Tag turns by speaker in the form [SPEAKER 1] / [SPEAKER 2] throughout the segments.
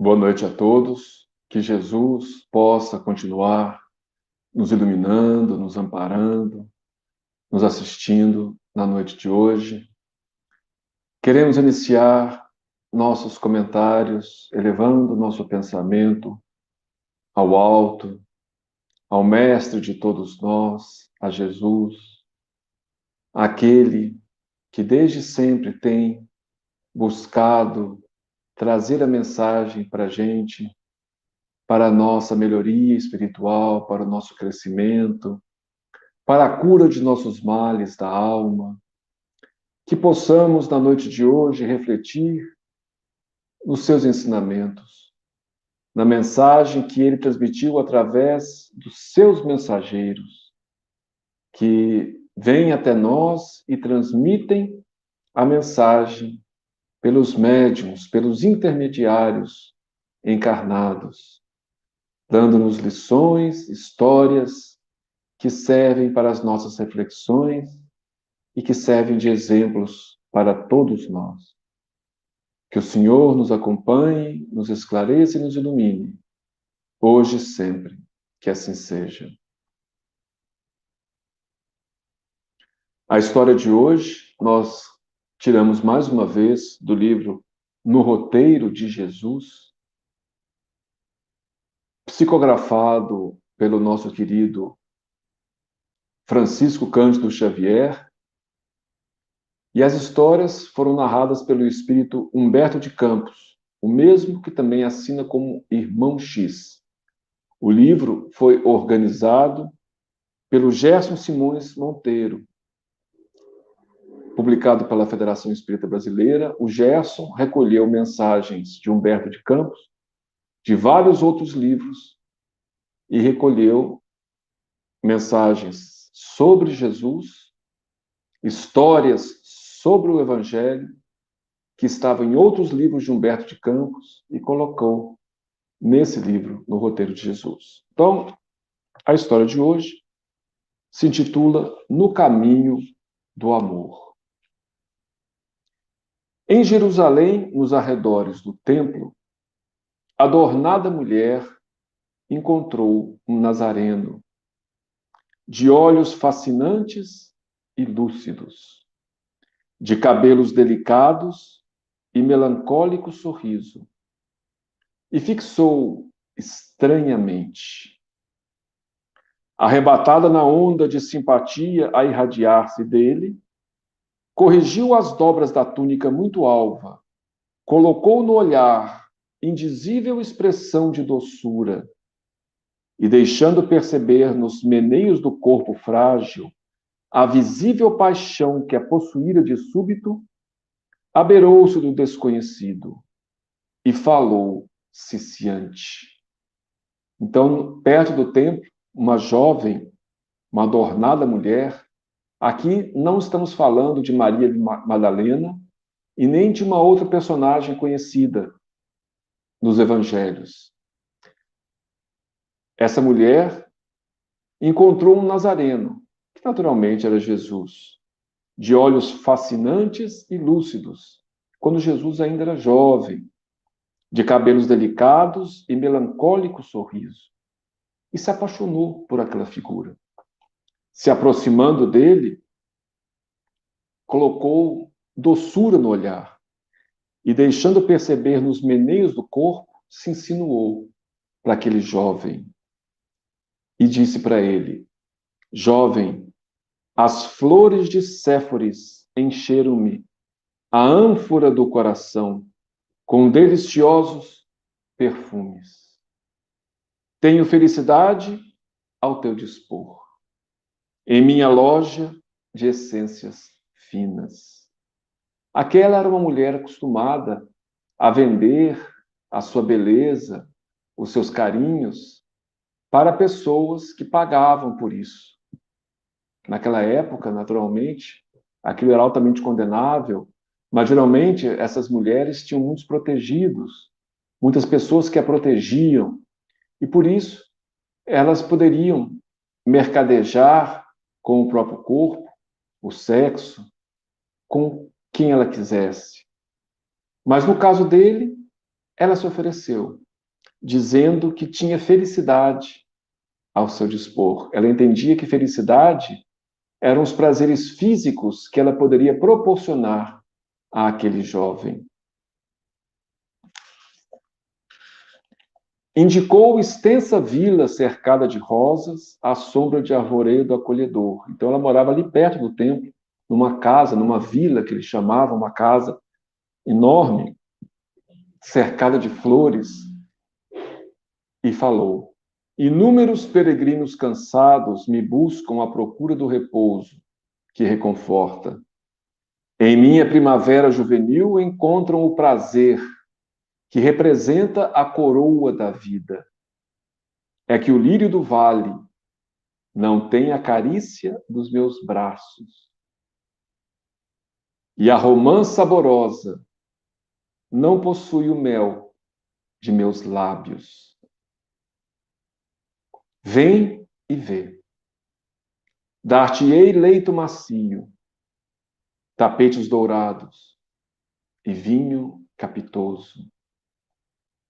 [SPEAKER 1] Boa noite a todos. Que Jesus possa continuar nos iluminando, nos amparando, nos assistindo na noite de hoje. Queremos iniciar nossos comentários, elevando nosso pensamento ao alto, ao Mestre de todos nós, a Jesus, aquele que desde sempre tem buscado trazer a mensagem para a gente, para a nossa melhoria espiritual, para o nosso crescimento, para a cura de nossos males da alma, que possamos, na noite de hoje, refletir nos seus ensinamentos, na mensagem que ele transmitiu através dos seus mensageiros, que vêm até nós e transmitem a mensagem pelos médiuns, pelos intermediários encarnados, dando-nos lições, histórias que servem para as nossas reflexões e que servem de exemplos para todos nós. Que o Senhor nos acompanhe, nos esclareça e nos ilumine, hoje e sempre. Que assim seja. A história de hoje, nós tiramos mais uma vez do livro No Roteiro de Jesus, psicografado pelo nosso querido Francisco Cândido Xavier, e as histórias foram narradas pelo espírito Humberto de Campos, o mesmo que também assina como Irmão X. O livro foi organizado pelo Gerson Simões Monteiro, publicado pela Federação Espírita Brasileira. O Gerson recolheu mensagens de Humberto de Campos, de vários outros livros, e recolheu mensagens sobre Jesus, histórias sobre o Evangelho, que estavam em outros livros de Humberto de Campos, e colocou nesse livro, No Roteiro de Jesus. Então, a história de hoje se intitula No Caminho do Amor. Em Jerusalém, nos arredores do templo, a adornada mulher encontrou um nazareno, de olhos fascinantes e lúcidos, de cabelos delicados e melancólico sorriso, e fixou estranhamente. Arrebatada na onda de simpatia a irradiar-se dele, corrigiu as dobras da túnica muito alva, colocou no olhar indizível expressão de doçura, e deixando perceber nos meneios do corpo frágil a visível paixão que a possuíra de súbito, abeirou-se do desconhecido e falou ciciante. Então, perto do templo, uma jovem, uma adornada mulher, aqui não estamos falando de Maria Madalena e nem de uma outra personagem conhecida nos evangelhos. Essa mulher encontrou um nazareno, que naturalmente era Jesus, de olhos fascinantes e lúcidos, quando Jesus ainda era jovem, de cabelos delicados e melancólico sorriso, e se apaixonou por aquela figura. Se aproximando dele, colocou doçura no olhar e, deixando perceber nos meneios do corpo, se insinuou para aquele jovem e disse para ele: jovem, as flores de Séforis encheram-me a ânfora do coração com deliciosos perfumes. Tenho felicidade ao teu dispor, em minha loja de essências finas. Aquela era uma mulher acostumada a vender a sua beleza, os seus carinhos, para pessoas que pagavam por isso. Naquela época, naturalmente, aquilo era altamente condenável, mas geralmente essas mulheres tinham muitos protegidos, muitas pessoas que a protegiam, e por isso elas poderiam mercadejar com o próprio corpo, o sexo, com quem ela quisesse. Mas no caso dele, ela se ofereceu, dizendo que tinha felicidade ao seu dispor. Ela entendia que felicidade eram os prazeres físicos que ela poderia proporcionar àquele jovem. Indicou extensa vila cercada de rosas, à sombra de arvoredo acolhedor. Então ela morava ali perto do templo, numa casa, numa vila que ele chamava, uma casa enorme, cercada de flores, e falou: Inúmeros peregrinos cansados me buscam à procura do repouso que reconforta. Em minha primavera juvenil encontram o prazer que representa a coroa da vida. É que o lírio do vale não tem a carícia dos meus braços. E a romã saborosa não possui o mel de meus lábios. Vem e vê. Dar-te-ei leito macio, tapetes dourados e vinho capitoso.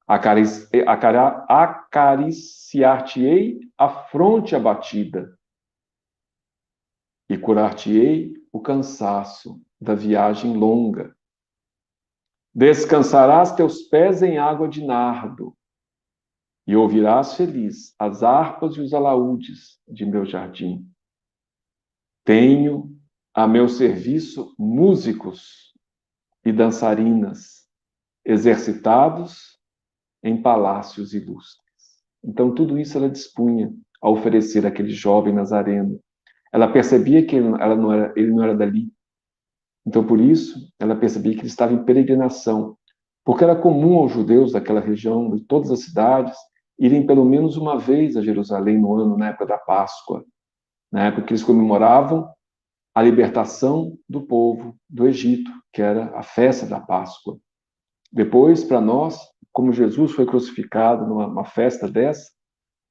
[SPEAKER 1] Acariciar-te-ei a fronte abatida e curar-te-ei o cansaço da viagem longa. Descansarás teus pés em água de nardo e ouvirás feliz as harpas e os alaúdes de meu jardim. Tenho a meu serviço músicos e dançarinas, exercitados em palácios ilustres. Então, tudo isso ela dispunha a oferecer àquele jovem nazareno. Ela percebia que ele não era dali. Então, por isso, ela percebia que ele estava em peregrinação, porque era comum aos judeus daquela região, de todas as cidades, irem pelo menos uma vez a Jerusalém no ano, na época da Páscoa, na época que eles comemoravam a libertação do povo do Egito, que era a festa da Páscoa. Depois, para nós, como Jesus foi crucificado numa festa dessa,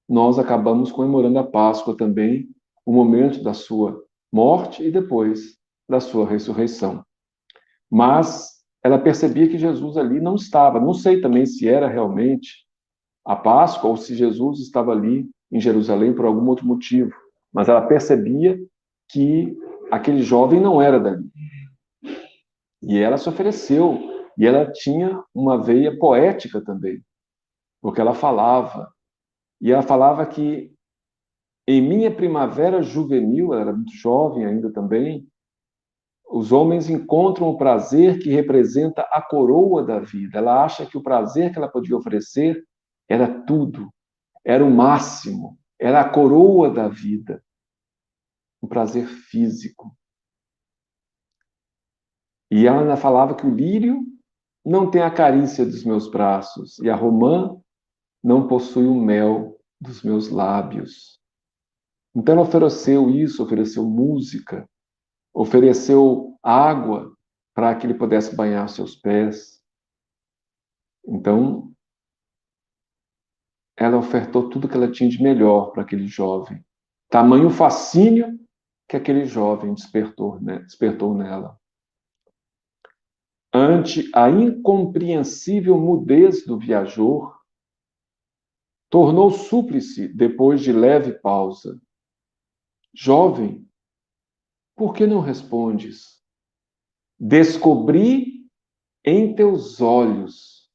[SPEAKER 1] nós acabamos comemorando a Páscoa também, o momento da sua morte e depois da sua ressurreição. Mas ela percebia que Jesus ali não estava. Não sei também se era realmente a Páscoa ou se Jesus estava ali em Jerusalém por algum outro motivo. Mas ela percebia que aquele jovem não era dali. E ela se ofereceu. E ela tinha uma veia poética também, porque ela falava. E ela falava que em minha primavera juvenil, ela era muito jovem ainda também, os homens encontram o prazer que representa a coroa da vida. Ela acha que o prazer que ela podia oferecer era tudo, era o máximo, era a coroa da vida, um prazer físico. E ela ainda falava que o lírio não tem a carícia dos meus braços e a romã não possui o mel dos meus lábios. Então ela ofereceu isso, ofereceu música, ofereceu água para que ele pudesse banhar seus pés. Então, ela ofertou tudo que ela tinha de melhor para aquele jovem. Tamanho fascínio que aquele jovem despertou nela. Ante a incompreensível mudez do viajor, tornou súplice depois de leve pausa. Jovem, por que não respondes? Descobri em teus olhos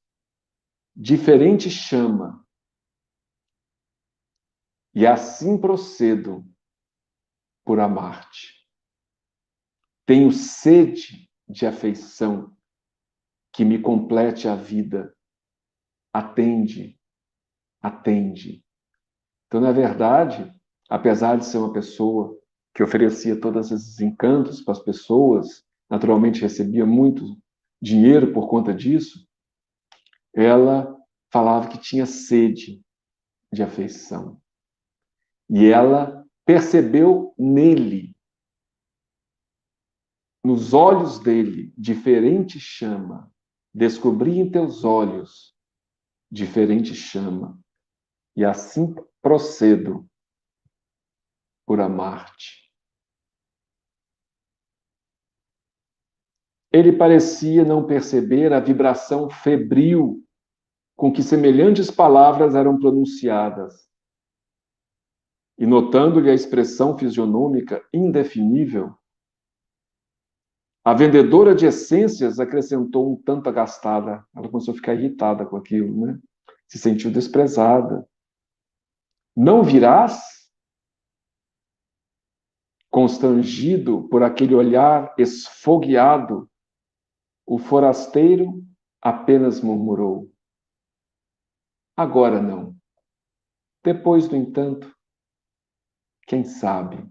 [SPEAKER 1] diferente chama, e assim procedo por amar-te. Tenho sede de afeição que me complete a vida. Atende, atende. Então, na verdade, apesar de ser uma pessoa que oferecia todos esses encantos para as pessoas, naturalmente recebia muito dinheiro por conta disso, ela falava que tinha sede de afeição. E ela percebeu nele, nos olhos dele, diferente chama. Descobri em teus olhos diferente chama. E assim procedo por amar-te. Ele parecia não perceber a vibração febril com que semelhantes palavras eram pronunciadas. E notando-lhe a expressão fisionômica indefinível, a vendedora de essências acrescentou um tanto agastada. Ela começou a ficar irritada com aquilo, né? Se sentiu desprezada. Não virás? Constrangido por aquele olhar esfogueado, o forasteiro apenas murmurou: agora não. Depois, no entanto, quem sabe?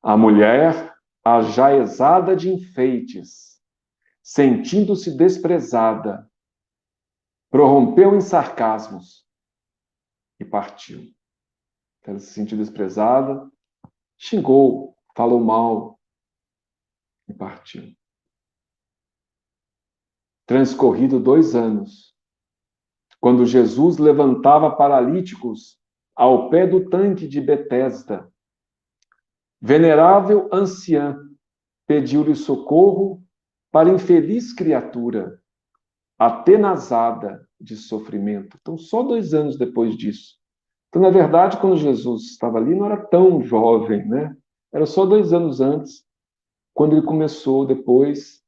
[SPEAKER 1] A mulher, ajaezada de enfeites, sentindo-se desprezada, prorrompeu em sarcasmos e partiu. Ela se sentiu desprezada, xingou, falou mal e partiu. Transcorrido 2 anos, quando Jesus levantava paralíticos ao pé do tanque de Betesda, venerável anciã pediu-lhe socorro para infeliz criatura, atenazada de sofrimento. Então, só 2 anos depois disso. Então, na verdade, quando Jesus estava ali, não era tão jovem, né? Era só 2 anos antes, quando ele começou depois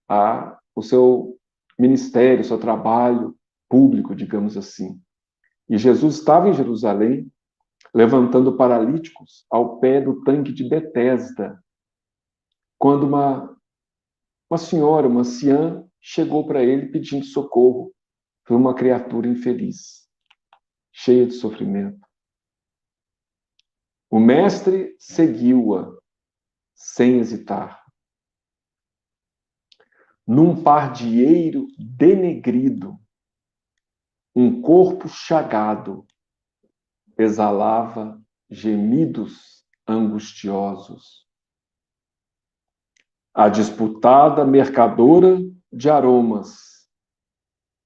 [SPEAKER 1] o seu ministério, o seu trabalho público, digamos assim. E Jesus estava em Jerusalém, levantando paralíticos ao pé do tanque de Betesda, quando uma senhora, uma anciã, chegou para ele pedindo socorro por uma criatura infeliz, cheia de sofrimento. O mestre seguiu-a sem hesitar. Num pardieiro denegrido, um corpo chagado exalava gemidos angustiosos. A disputada mercadora de aromas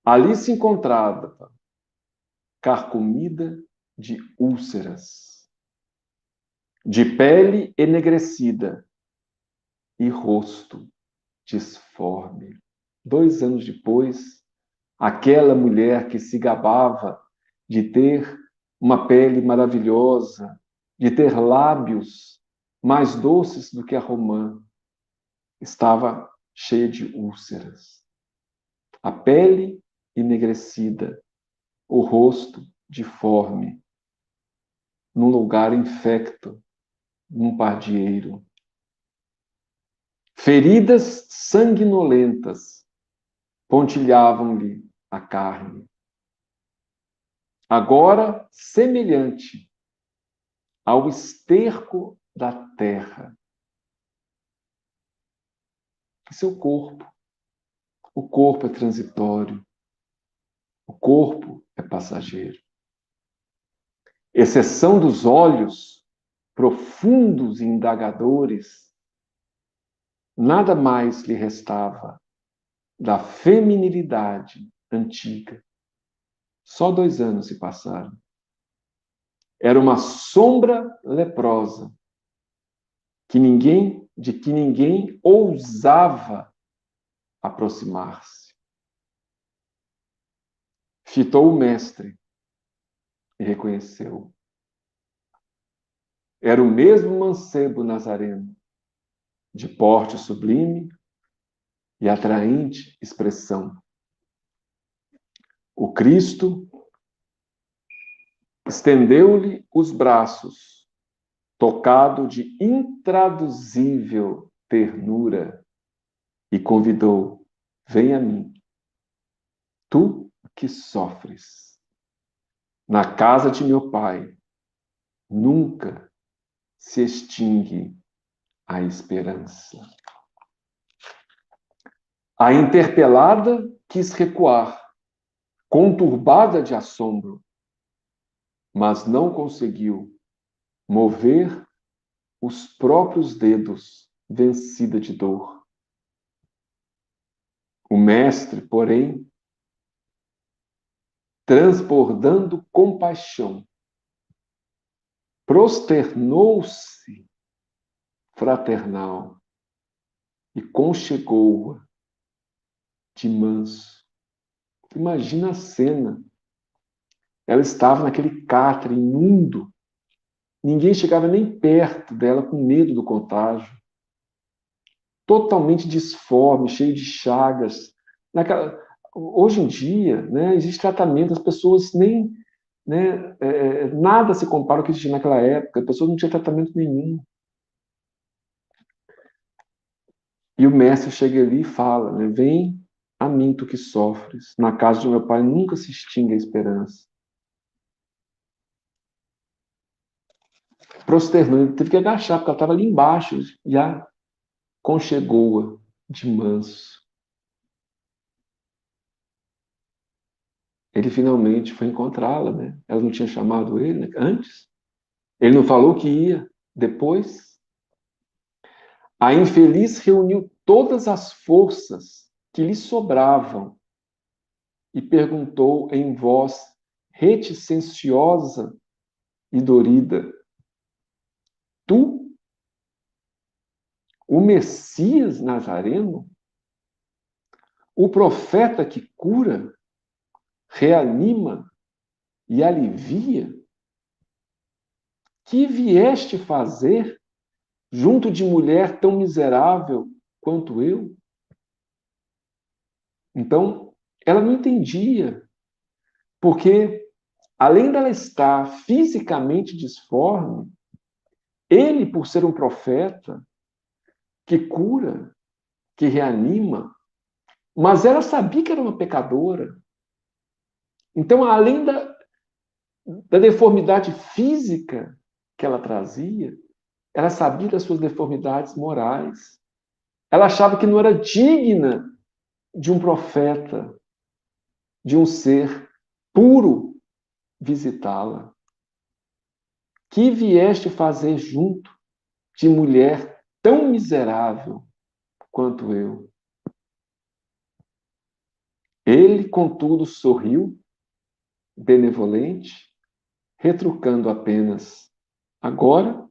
[SPEAKER 1] ali se encontrava, carcomida de úlceras, de pele enegrecida e rosto disforme. 2 anos depois, aquela mulher que se gabava de ter uma pele maravilhosa, de ter lábios mais doces do que a romã, estava cheia de úlceras. A pele enegrecida, o rosto deforme, num lugar infecto, num pardieiro. Feridas sanguinolentas pontilhavam-lhe a carne. Agora, semelhante ao esterco da terra. Seu corpo. O corpo é transitório. O corpo é passageiro. Exceção dos olhos profundos e indagadores, nada mais lhe restava da feminilidade antiga. Só 2 anos se passaram. Era uma sombra leprosa de que ninguém ousava aproximar-se. Fitou o mestre e reconheceu. Era o mesmo mancebo nazareno, de porte sublime e atraente expressão. O Cristo estendeu-lhe os braços, tocado de intraduzível ternura, e convidou: vem a mim, tu que sofres. Na casa de meu Pai nunca se extingue a esperança. A interpelada quis recuar, conturbada de assombro, mas não conseguiu mover os próprios dedos, vencida de dor. O mestre, porém, transbordando compaixão, prosternou-se fraternal e conchegou-a de manso Imagina a cena. Ela estava naquele cárcere imundo. Ninguém chegava nem perto dela com medo do contágio. Totalmente disforme, cheio de chagas. Hoje em dia, né, existe tratamento, as pessoas nem, né, nada se compara ao que existia naquela época. As pessoas não tinham tratamento nenhum. E o mestre chega ali e fala, né, vem a mim, tu que sofres. Na casa de meu pai nunca se extingue a esperança. Prosternou, ele teve que agachar, porque ela estava ali embaixo, já conchegou-a de manso. Ele finalmente foi encontrá-la, né? Ela não tinha chamado ele, né, antes. Ele não falou que ia. Depois, a infeliz reuniu todas as forças que lhe sobravam e perguntou em voz reticenciosa e dorida: Tu, o Messias Nazareno, o profeta que cura, reanima e alivia, que vieste fazer junto de mulher tão miserável quanto eu? Então, ela não entendia, porque além dela estar fisicamente disforme, ele, por ser um profeta que cura, que reanima, mas ela sabia que era uma pecadora. Então, além da deformidade física que ela trazia, ela sabia das suas deformidades morais. Ela achava que não era digna de um profeta, de um ser puro, visitá-la. Que vieste fazer junto de mulher tão miserável quanto eu? Ele, contudo, sorriu, benevolente, retrucando apenas: agora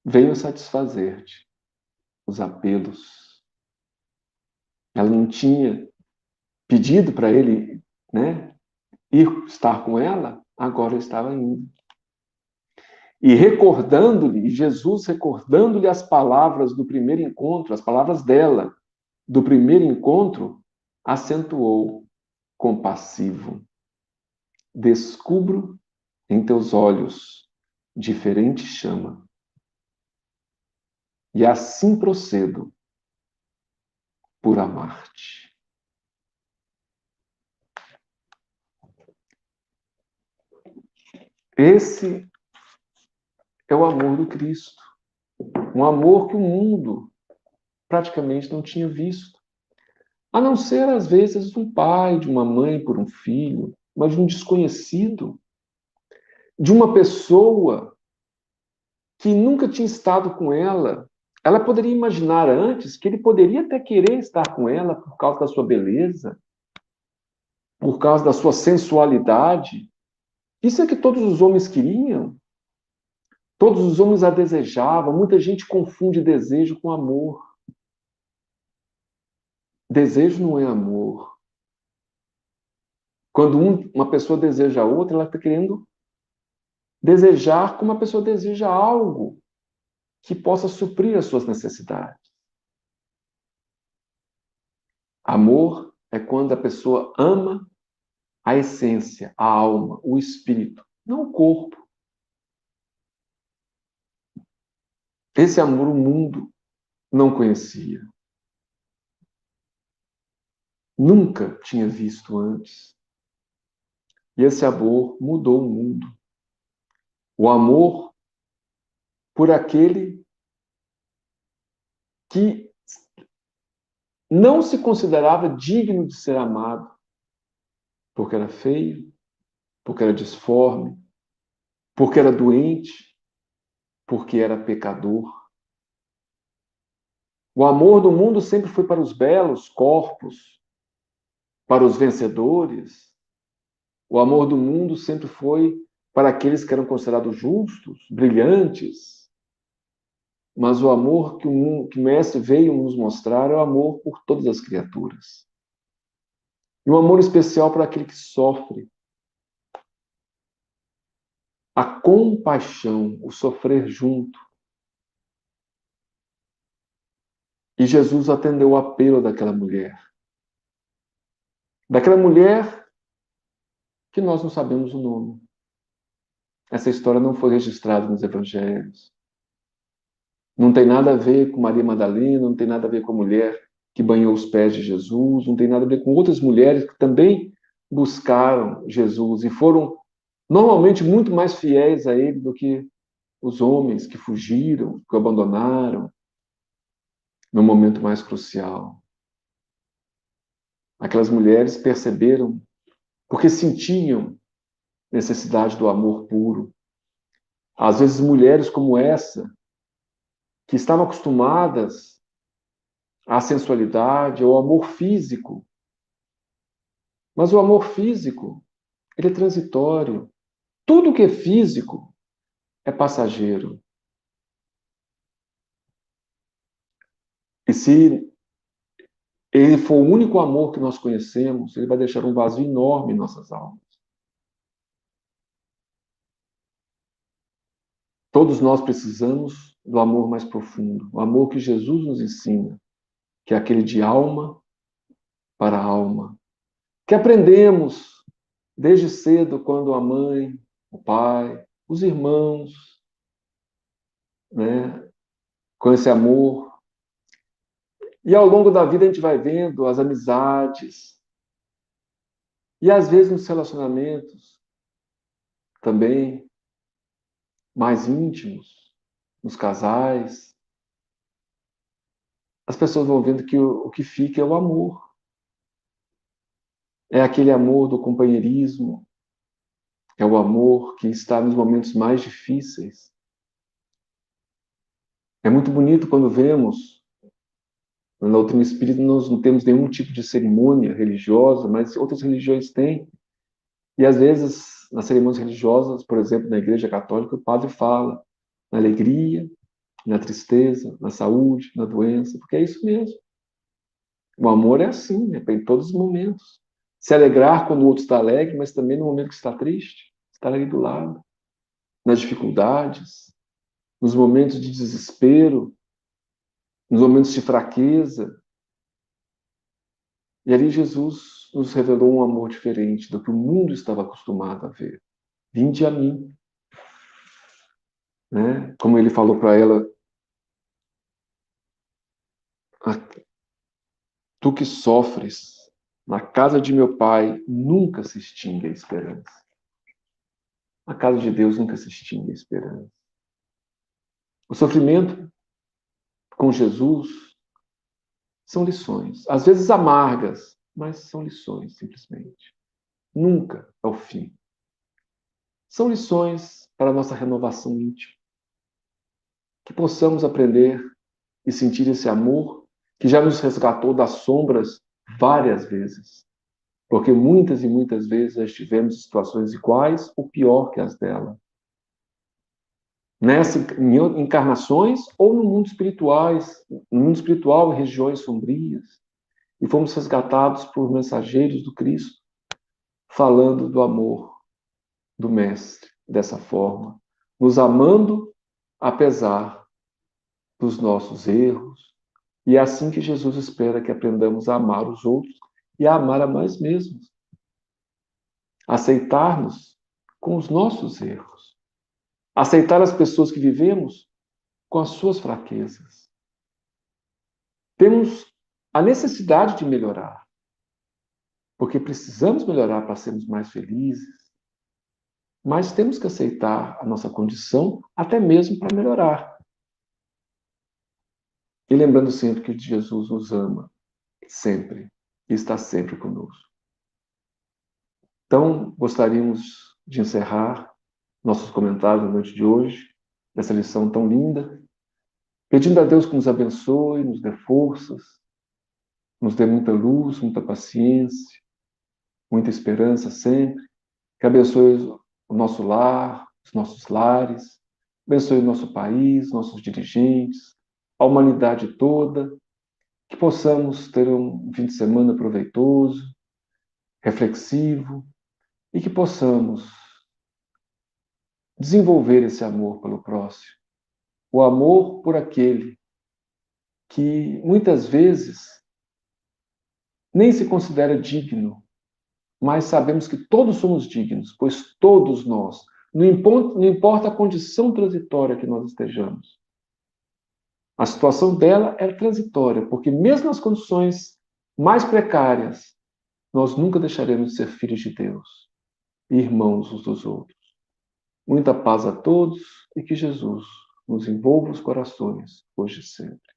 [SPEAKER 1] venho satisfazer-te os apelos. Ela não tinha pedido para ele, né, ir estar com ela, agora eu estava indo. E recordando-lhe, Jesus recordando-lhe as palavras do primeiro encontro, as palavras dela, do primeiro encontro, acentuou, compassivo: descubro em teus olhos diferente chama, e assim procedo por amar-te. Esse é o amor do Cristo, um amor que o mundo praticamente não tinha visto, a não ser às vezes um pai, de uma mãe por um filho, mas de um desconhecido, de uma pessoa que nunca tinha estado com ela. Ela poderia imaginar antes que ele poderia até querer estar com ela por causa da sua beleza, por causa da sua sensualidade. Isso é que todos os homens queriam. Todos os homens a desejavam. Muita gente confunde desejo com amor. Desejo não é amor. Quando uma pessoa deseja a outra, ela está querendo desejar como a pessoa deseja algo que possa suprir as suas necessidades. Amor é quando a pessoa ama a essência, a alma, o espírito, não o corpo. Esse amor o mundo não conhecia. Nunca tinha visto antes. E esse amor mudou o mundo. O amor por aquele que não se considerava digno de ser amado, porque era feio, porque era disforme, porque era doente, porque era pecador. O amor do mundo sempre foi para os belos corpos, para os vencedores. O amor do mundo sempre foi para aqueles que eram considerados justos, brilhantes. Mas o amor que o Mestre veio nos mostrar é o amor por todas as criaturas. E um amor especial para aquele que sofre. A compaixão, o sofrer junto. E Jesus atendeu o apelo daquela mulher. Daquela mulher que nós não sabemos o nome. Essa história não foi registrada nos evangelhos. Não tem nada a ver com Maria Madalena, não tem nada a ver com a mulher que banhou os pés de Jesus, não tem nada a ver com outras mulheres que também buscaram Jesus e foram normalmente muito mais fiéis a ele do que os homens que fugiram, que o abandonaram no momento mais crucial. Aquelas mulheres perceberam, porque sentiam necessidade do amor puro. Às vezes, mulheres como essa, que estavam acostumadas à sensualidade, ao amor físico. Mas o amor físico, ele é transitório. Tudo que é físico é passageiro. E se ele for o único amor que nós conhecemos, ele vai deixar um vazio enorme em nossas almas. Todos nós precisamos do amor mais profundo, o amor que Jesus nos ensina, que é aquele de alma para alma, que aprendemos desde cedo quando a mãe, o pai, os irmãos, né, com esse amor. E ao longo da vida a gente vai vendo as amizades, e às vezes nos relacionamentos também mais íntimos, nos casais, as pessoas vão vendo que o que fica é o amor. É aquele amor do companheirismo, é o amor que está nos momentos mais difíceis. É muito bonito quando vemos, na doutrina espírita nós não temos nenhum tipo de cerimônia religiosa, mas outras religiões têm. E às vezes, nas cerimônias religiosas, por exemplo, na Igreja Católica, o padre fala na alegria, na tristeza, na saúde, na doença, porque é isso mesmo. O amor é assim, é em todos os momentos. Se alegrar quando o outro está alegre, mas também no momento que está triste, estar ali do lado. Nas dificuldades, nos momentos de desespero, nos momentos de fraqueza. E ali Jesus nos revelou um amor diferente do que o mundo estava acostumado a ver. Vinde a mim. Né? Como ele falou para ela, tu que sofres, na casa de meu pai nunca se extingue a esperança. Na casa de Deus nunca se extingue a esperança. O sofrimento com Jesus são lições, às vezes amargas, mas são lições, simplesmente. Nunca é o fim. São lições para a nossa renovação íntima. Que possamos aprender e sentir esse amor que já nos resgatou das sombras várias vezes. Porque muitas e muitas vezes já estivemos em situações iguais ou pior que as dela. Nessas encarnações ou no mundo espiritual, em regiões sombrias. E fomos resgatados por mensageiros do Cristo, falando do amor do Mestre dessa forma, nos amando apesar dos nossos erros. E é assim que Jesus espera que aprendamos a amar os outros e a amar a nós mesmos. Aceitar-nos com os nossos erros. Aceitar as pessoas que vivemos com as suas fraquezas. Temos a necessidade de melhorar, porque precisamos melhorar para sermos mais felizes, mas temos que aceitar a nossa condição até mesmo para melhorar. E lembrando sempre que Jesus nos ama, sempre, e está sempre conosco. Então, gostaríamos de encerrar nossos comentários na noite de hoje, nessa lição tão linda, pedindo a Deus que nos abençoe, nos dê forças, nos dê muita luz, muita paciência, muita esperança sempre, que abençoe o nosso lar, os nossos lares, abençoe o nosso país, nossos dirigentes, a humanidade toda, que possamos ter um fim de semana proveitoso, reflexivo, e que possamos desenvolver esse amor pelo próximo, o amor por aquele que muitas vezes nem se considera digno, mas sabemos que todos somos dignos, pois todos nós, não importa a condição transitória que nós estejamos. A situação dela é transitória, porque mesmo nas condições mais precárias, nós nunca deixaremos de ser filhos de Deus e irmãos uns dos outros. Muita paz a todos e que Jesus nos envolva os corações, hoje e sempre.